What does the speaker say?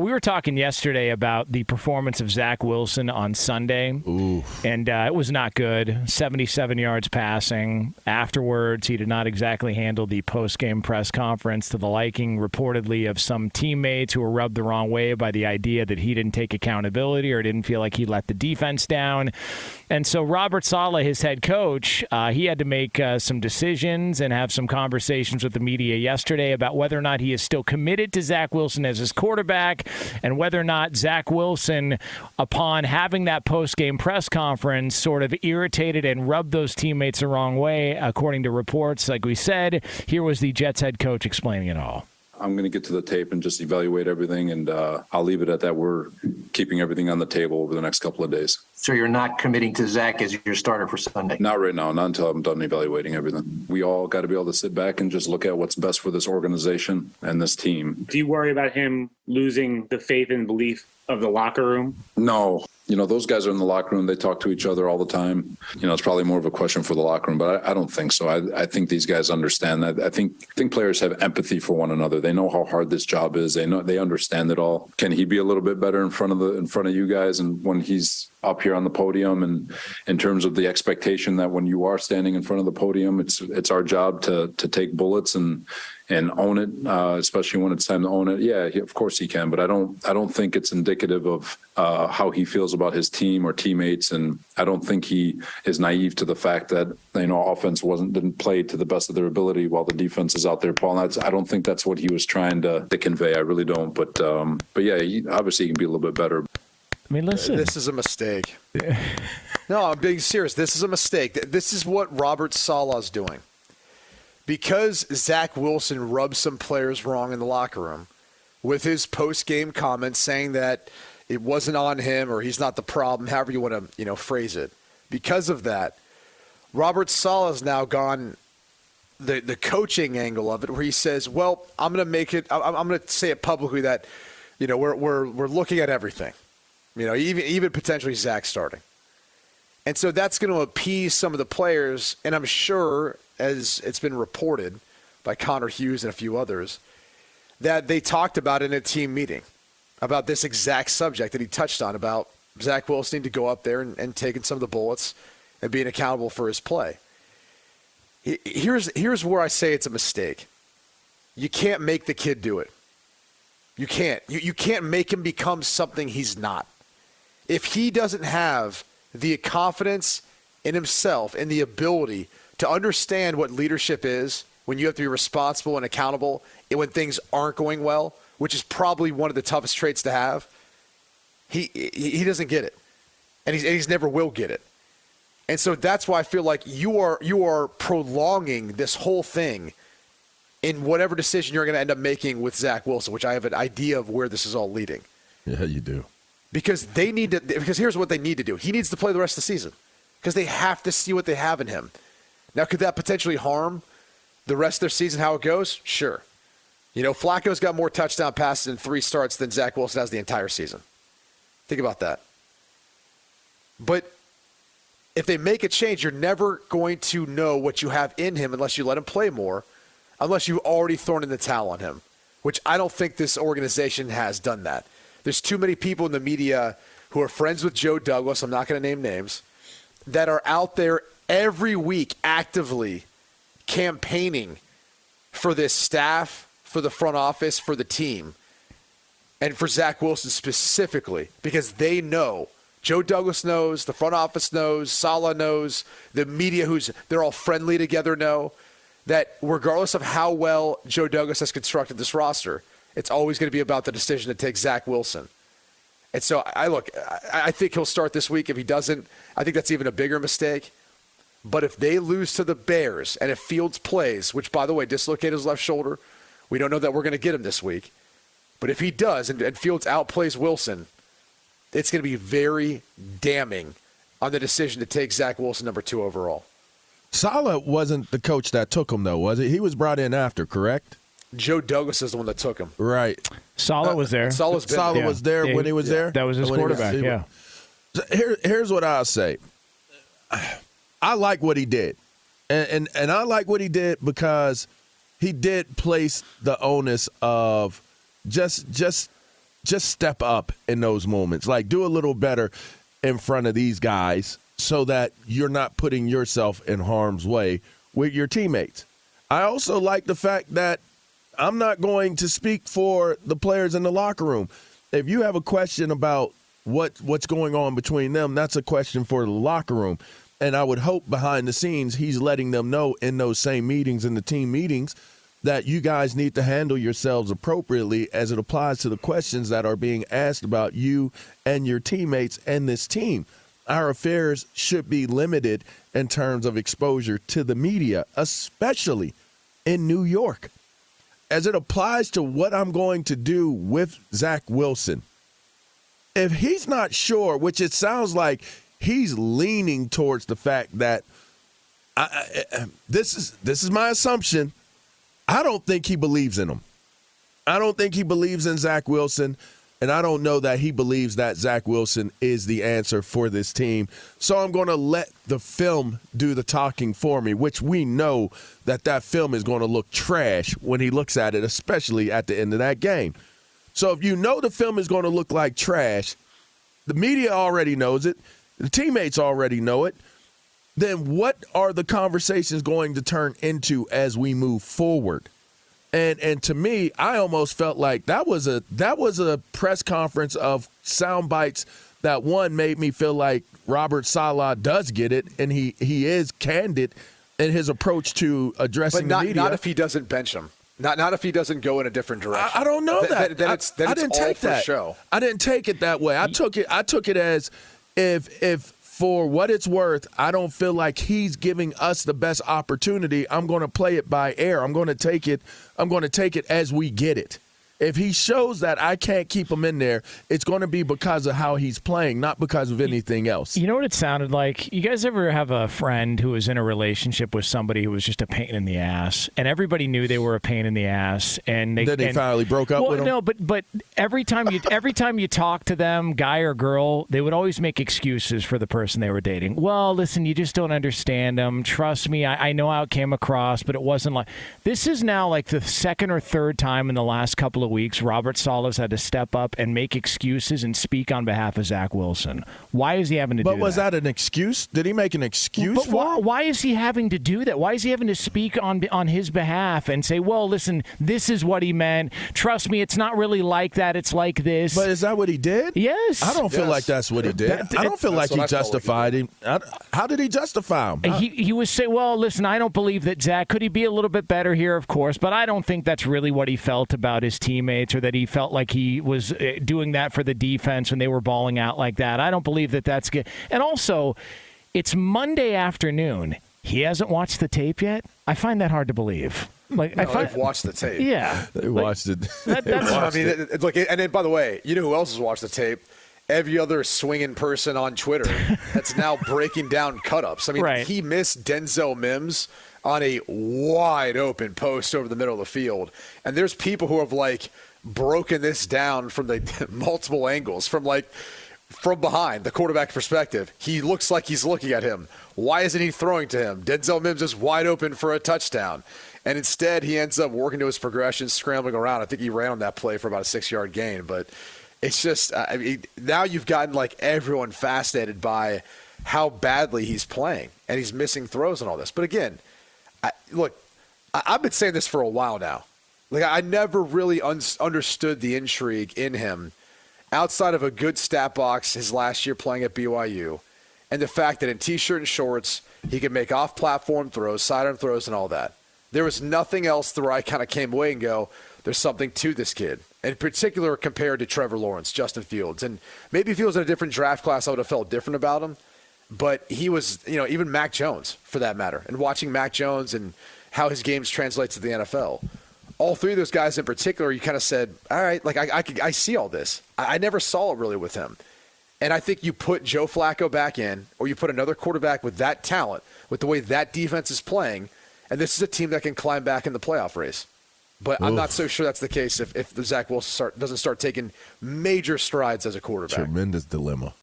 We were talking yesterday about the performance of Zach Wilson on Sunday, and it was not good. 77 yards passing. Afterwards, he did not exactly handle the post-game press conference to the liking, reportedly, of some teammates who were rubbed the wrong way by the idea that he didn't take accountability or didn't feel like he let the defense down. And so Robert Saleh, his head coach, he had to make some decisions and have some conversations with the media yesterday about whether or not he is still committed to Zach Wilson as his quarterback and whether or not Zach Wilson, upon having that post-game press conference, sort of irritated and rubbed those teammates the wrong way, according to reports. Like we said, here was the Jets head coach explaining it all. I'm going to get to the tape and just evaluate everything, and I'll leave it at that. We're keeping everything on the table over the next couple of days. So you're not committing to Zach as your starter for Sunday? Not right now, not until I'm done evaluating everything. We all got to be able to sit back and just look at what's best for this organization and this team. Do you worry about him losing the faith and belief of the locker room? No. Those guys are in the locker room. They talk to each other all the time. It's probably more of a question for the locker room, but I don't think so. I think these guys understand that. I think players have empathy for one another. They know how hard this job is. They understand it all. Can he be a little bit better in front of you guys? And when he's up here on the podium, and in terms of the expectation that when you are standing in front of the podium, it's our job to take bullets and own it, especially when it's time to own it. Yeah, of course he can, but I don't think it's indicative of how he feels about his team or teammates, and I don't think he is naive to the fact that offense didn't play to the best of their ability while the defense is out there, Paul. I don't think that's what he was trying to convey. I really don't. But yeah, obviously he can be a little bit better. I mean, listen. This is a mistake. No, I'm being serious. This is a mistake. This is what Robert Saleh is doing. Because Zach Wilson rubbed some players wrong in the locker room with his post-game comments saying that it wasn't on him or he's not the problem, however you want to, phrase it. Because of that, Robert Saleh has now gone the coaching angle of it, where he says, well, I'm going to say it publicly that, we're looking at everything. Even potentially Zach starting. And so that's going to appease some of the players, and I'm sure, as it's been reported by Connor Hughes and a few others, that they talked about in a team meeting about this exact subject that he touched on, about Zach Wilson needing to go up there and taking some of the bullets and being accountable for his play. Here's where I say it's a mistake. You can't make the kid do it. You can't. You can't make him become something he's not. If he doesn't have the confidence in himself and the ability to understand what leadership is when you have to be responsible and accountable and when things aren't going well, which is probably one of the toughest traits to have, he doesn't get it. And he's never will get it. And so that's why I feel like you are prolonging this whole thing in whatever decision you're going to end up making with Zach Wilson, which I have an idea of where this is all leading. Yeah, you do. Because because here's what they need to do. He needs to play the rest of the season because they have to see what they have in him. Now, could that potentially harm the rest of their season, how it goes? Sure. Flacco's got more touchdown passes in 3 starts than Zach Wilson has the entire season. Think about that. But if they make a change, you're never going to know what you have in him unless you let him play more, unless you've already thrown in the towel on him, which I don't think this organization has done that. There's too many people in the media who are friends with Joe Douglas, I'm not going to name names, that are out there every week actively campaigning for this staff, for the front office, for the team, and for Zach Wilson specifically, because they know, Joe Douglas knows, the front office knows, Saleh knows, the media they're all friendly together know, that regardless of how well Joe Douglas has constructed this roster, it's always going to be about the decision to take Zach Wilson. And so I think he'll start this week. If he doesn't, I think that's even a bigger mistake. But if they lose to the Bears and if Fields plays, which, by the way, dislocated his left shoulder, we don't know that we're going to get him this week. But if he does and Fields outplays Wilson, it's going to be very damning on the decision to take Zach Wilson number 2 overall. Saleh wasn't the coach that took him, though, was it? He was brought in after, correct? Joe Douglas is the one that took him. Right. Saleh was there. Saleh was there when he was there? That was his quarterback, yeah. So here's what I'll say. I like what he did. And I like what he did because he did place the onus of just just step up in those moments. Like, do a little better in front of these guys so that you're not putting yourself in harm's way with your teammates. I also like the fact that I'm not going to speak for the players in the locker room. If you have a question about what's going on between them, that's a question for the locker room. And I would hope behind the scenes he's letting them know in those same meetings, in the team meetings, that you guys need to handle yourselves appropriately as it applies to the questions that are being asked about you and your teammates and this team. Our affairs should be limited in terms of exposure to the media, especially in New York. As it applies to what I'm going to do with Zach Wilson, if he's not sure, which it sounds like he's leaning towards the fact that this is my assumption, I don't think he believes in him. I don't think he believes in Zach Wilson, and I don't know that he believes that Zach Wilson is the answer for this team. So I'm going to let the film do the talking for me, which we know that film is going to look trash when he looks at it, especially at the end of that game. So if you know the film is going to look like trash, the media already knows it, the teammates already know it, then what are the conversations going to turn into as we move forward? And to me, I almost felt like that was a press conference of sound bites that, one, made me feel like Robert Saleh does get it, and he is candid in his approach to addressing the media. Not if he doesn't bench him. Not if he doesn't go in a different direction. I don't know that. Then it's all for show. I didn't take it that way. I took it as if for what it's worth, I don't feel like he's giving us the best opportunity. I'm going to play it by ear. I'm going to take it as we get it. If he shows that I can't keep him in there, it's going to be because of how he's playing, not because of anything else. You know what it sounded like? You guys ever have a friend who was in a relationship with somebody who was just a pain in the ass, and everybody knew they were a pain in the ass, and they finally broke up with him? No, but every time you talk to them, guy or girl, they would always make excuses for the person they were dating. Well, listen, you just don't understand them. Trust me, I know how it came across, but it wasn't like this. Is now like the second or third time in the last couple of weeks Robert Saleh's had to step up and make excuses and speak on behalf of Zach Wilson. Why is he having to do that? But was that an excuse? Did he make an excuse for it? Why is he having to do that? Why is he having to speak on his behalf and say, well, listen, this is what he meant. Trust me, it's not really like that. It's like this. But is that what he did? Yes. I don't feel like that's what he did. I don't feel like he justified him. How did he justify him? He was saying, well, listen, I don't believe that Zach, could he be a little bit better here, of course, but I don't think that's really what he felt about his teammates, or that he felt like he was doing that for the defense when they were balling out like that. I don't believe that that's good. And also, it's Monday afternoon. He hasn't watched the tape yet? I find that hard to believe. They've watched the tape. Yeah. They watched it. Look, and then, by the way, you know who else has watched the tape? Every other swinging person on Twitter that's now breaking down cut-ups. I mean, right. He missed Denzel Mims on a wide open post over the middle of the field. And there's people who have, broken this down from the multiple angles, from behind the quarterback perspective. He looks like he's looking at him. Why isn't he throwing to him? Denzel Mims is wide open for a touchdown. And instead, he ends up working to his progression, scrambling around. I think he ran on that play for about a 6-yard gain. But it's just, now you've gotten everyone fascinated by how badly he's playing. And he's missing throws and all this. But again, I've been saying this for a while now. I never really understood the intrigue in him outside of a good stat box his last year playing at BYU, and the fact that in T-shirt and shorts he could make off-platform throws, sidearm throws, and all that. There was nothing else where I kind of came away and go, there's something to this kid, in particular compared to Trevor Lawrence, Justin Fields. And maybe if he was in a different draft class, I would have felt different about him. But he was, even Mac Jones, for that matter, and watching Mac Jones and how his games translate to the NFL. All three of those guys in particular, you kind of said, all right, I see all this. I never saw it really with him. And I think you put Joe Flacco back in, or you put another quarterback with that talent, with the way that defense is playing, and this is a team that can climb back in the playoff race. But I'm not so sure that's the case if the Zach Wilson doesn't start taking major strides as a quarterback. Tremendous dilemma.